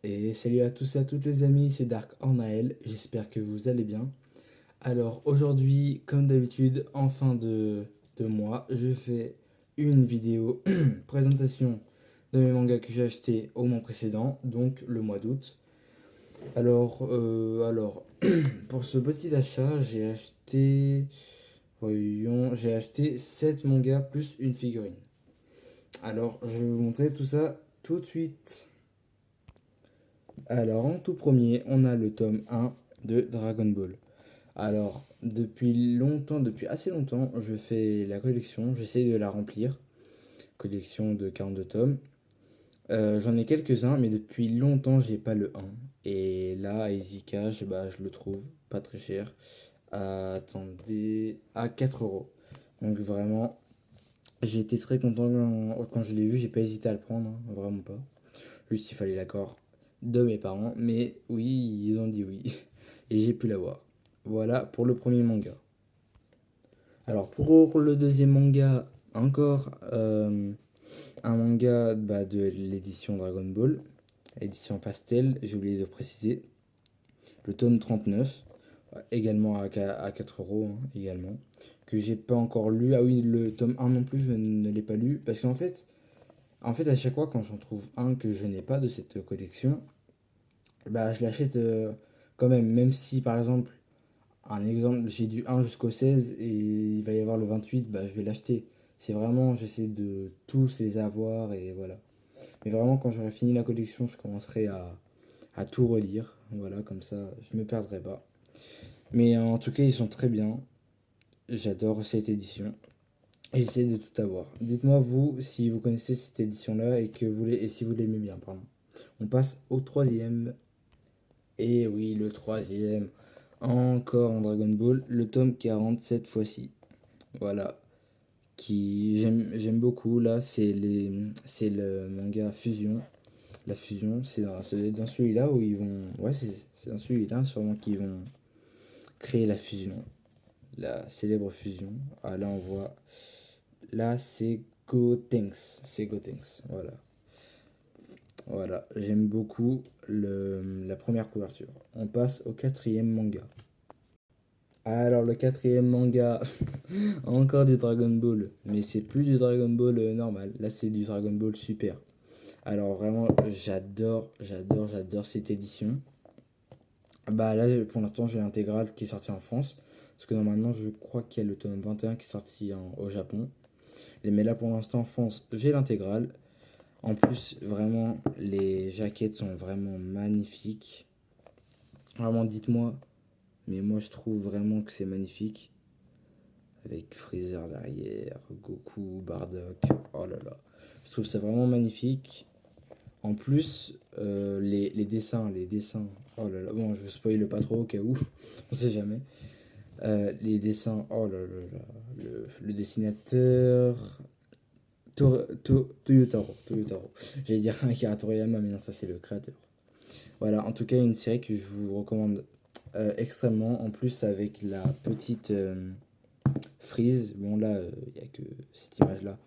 Et salut à tous et à toutes les amis, c'est Dark Ornael, j'espère que vous allez bien. Alors aujourd'hui, comme d'habitude, en fin de mois, je fais une vidéo présentation de mes mangas que j'ai achetés au mois précédent, donc le mois d'août. Alors, pour ce petit achat, j'ai acheté 7 mangas plus une figurine. Alors, je vais vous montrer tout ça tout de suite. Alors, en tout premier, on a le tome 1 de Dragon Ball. Alors, depuis longtemps, depuis assez longtemps, je fais la collection, j'essaie de la remplir. Collection de 42 tomes. J'en ai quelques-uns, mais depuis longtemps, j'ai pas le 1. Et là, à Easycash, je le trouve pas très cher. Attendez, à 4 euros. Donc vraiment, j'ai été très content quand je l'ai vu, j'ai pas hésité à le prendre, hein, vraiment pas. Juste, il fallait l'accord de mes parents, mais oui, ils ont dit oui. Et j'ai pu l'avoir. Voilà pour le premier manga. Alors, pour le deuxième manga, encore un manga de l'édition Dragon Ball, édition pastel, j'ai oublié de préciser. Le tome 39, également à 4 euros, hein, également. Que j'ai pas encore lu. Ah oui, le tome 1 non plus, je ne l'ai pas lu. Parce qu'en fait, à chaque fois, quand j'en trouve un que je n'ai pas de cette collection, je l'achète quand même. Même si, par exemple, un exemple, j'ai du 1 jusqu'au 16 et il va y avoir le 28, je vais l'acheter. C'est vraiment, j'essaie de tous les avoir et voilà. Mais vraiment, quand j'aurai fini la collection, je commencerai à tout relire. Voilà, comme ça, je me perdrai pas. Mais en tout cas, ils sont très bien. J'adore cette édition. Et j'essaie de tout avoir. Dites-moi, vous, si vous connaissez cette édition-là et si vous l'aimez bien, pardon. On passe au troisième. Et oui, le troisième. Encore en Dragon Ball, le tome 40 cette fois-ci. Voilà. Qui j'aime beaucoup. Là, c'est le manga Fusion. La fusion, c'est dans celui-là où ils vont. Ouais, c'est dans celui-là sûrement qu'ils vont créer la fusion. La célèbre fusion. Ah, là, on voit. Là, c'est Gotenks. C'est Gotenks. Voilà. Voilà. J'aime beaucoup la première couverture. On passe au quatrième manga. Alors, le quatrième manga, encore du Dragon Ball. Mais c'est plus du Dragon Ball normal. Là, c'est du Dragon Ball Super. Alors, vraiment, j'adore cette édition. Là, pour l'instant, j'ai l'intégrale qui est sortie en France. Parce que normalement, je crois qu'il y a le tome 21 qui est sorti au Japon. Mais là, pour l'instant, en France, j'ai l'intégrale. En plus, vraiment, les jaquettes sont vraiment magnifiques. Vraiment, dites-moi. Mais moi, je trouve vraiment que c'est magnifique. Avec Freezer derrière, Goku, Bardock. Oh là là. Je trouve ça vraiment magnifique. En plus, les dessins. Oh là là. Bon, je spoil pas trop au cas où. On sait jamais. Les dessins. Oh là là là. Le dessinateur. Toyotaro. Toyotaro. J'allais dire Akira Toriyama, mais non, ça c'est le créateur. Voilà, en tout cas, une série que je vous recommande extrêmement. En plus, avec la petite Freeze. Bon, là, il n'y a que cette image-là.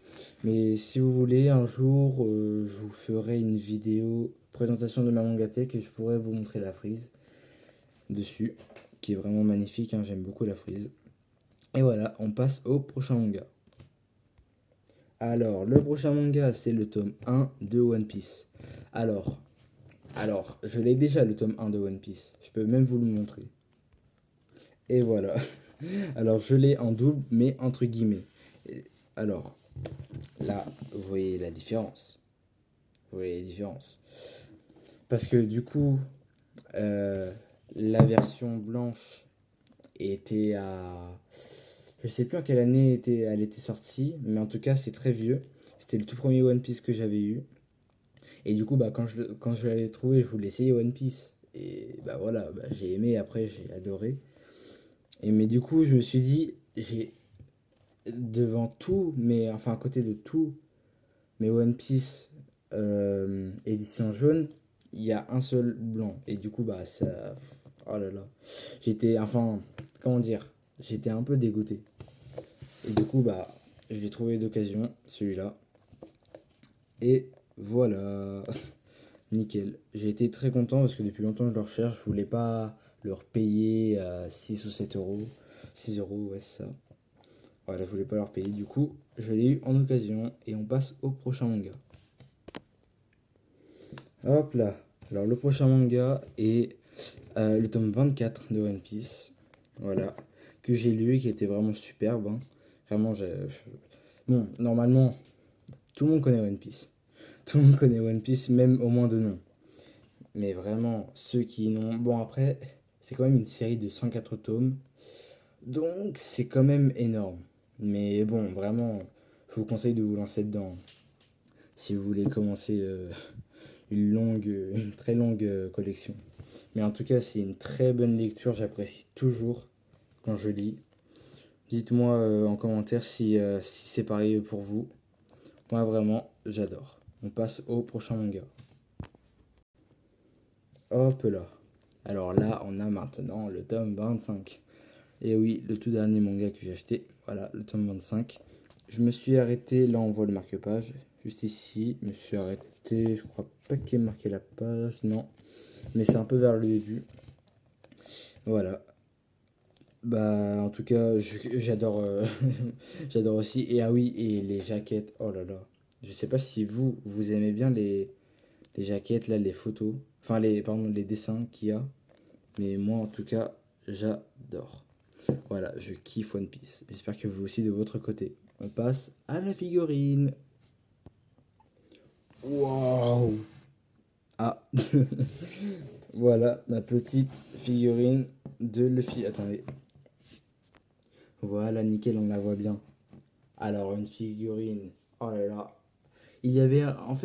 Mais si vous voulez, un jour, je vous ferai une vidéo présentation de ma mangatech et je pourrais vous montrer la Freeze dessus, qui est vraiment magnifique. Hein, j'aime beaucoup la Freeze. Et voilà, on passe au prochain manga. Alors, le prochain manga, c'est le tome 1 de One Piece. Alors, je l'ai déjà le tome 1 de One Piece. Je peux même vous le montrer. Et voilà. Alors, je l'ai en double, mais entre guillemets. Alors, là, vous voyez la différence. Vous voyez la différence. Parce que du coup, euh, la version blanche était à. Je sais plus en quelle année elle était sortie, mais en tout cas, c'est très vieux. C'était le tout premier One Piece que j'avais eu. Et du coup, quand je l'avais trouvé, je voulais essayer One Piece. Et voilà, j'ai aimé, après j'ai adoré. Mais du coup, je me suis dit, j'ai devant tout, mais enfin à côté de tout, mais One Piece édition jaune, il y a un seul blanc. Et du coup, ça. Oh là là. Enfin, comment dire. J'étais un peu dégoûté. Et du coup, je l'ai trouvé d'occasion, celui-là. Et voilà. nickel. J'ai été très content parce que depuis longtemps je le recherche. Je voulais pas leur payer à 6 ou 7 euros. 6 euros, ouais, c'est ça. Voilà, je voulais pas leur payer. Du coup, je l'ai eu en occasion et on passe au prochain manga. Hop là. Alors, le prochain manga est le tome 24 de One Piece. Voilà. Que j'ai lu et qui était vraiment superbe, hein. Vraiment, j'ai. Bon, normalement, tout le monde connaît One Piece. Tout le monde connaît One Piece, même au moins de nom. Mais vraiment, ceux qui n'ont. Bon, après, c'est quand même une série de 104 tomes. Donc, c'est quand même énorme. Mais bon, vraiment, je vous conseille de vous lancer dedans. Si vous voulez commencer une très longue collection. Mais en tout cas, c'est une très bonne lecture. J'apprécie toujours quand je lis. Dites-moi en commentaire si c'est pareil pour vous. Moi, vraiment, j'adore. On passe au prochain manga. Hop là. Alors là, on a maintenant le tome 25. Et oui, le tout dernier manga que j'ai acheté. Voilà, le tome 25. Je me suis arrêté, là on voit le marque-page, juste ici. Je me suis arrêté, je crois pas qu'il y ait marqué la page, non. Mais c'est un peu vers le début. Voilà. Bah, en tout cas, j'adore j'adore aussi. Et ah oui, et les jaquettes, oh là là. Je sais pas si vous aimez bien les jaquettes, là, les photos. Enfin, pardon, les dessins qu'il y a. Mais moi, en tout cas, j'adore. Voilà, je kiffe One Piece. J'espère que vous aussi de votre côté. On passe à la figurine. Waouh! Ah, voilà ma petite figurine de Luffy. Attendez. Voilà, nickel, on la voit bien. Alors, une figurine. Oh là là. Il y avait, en fait,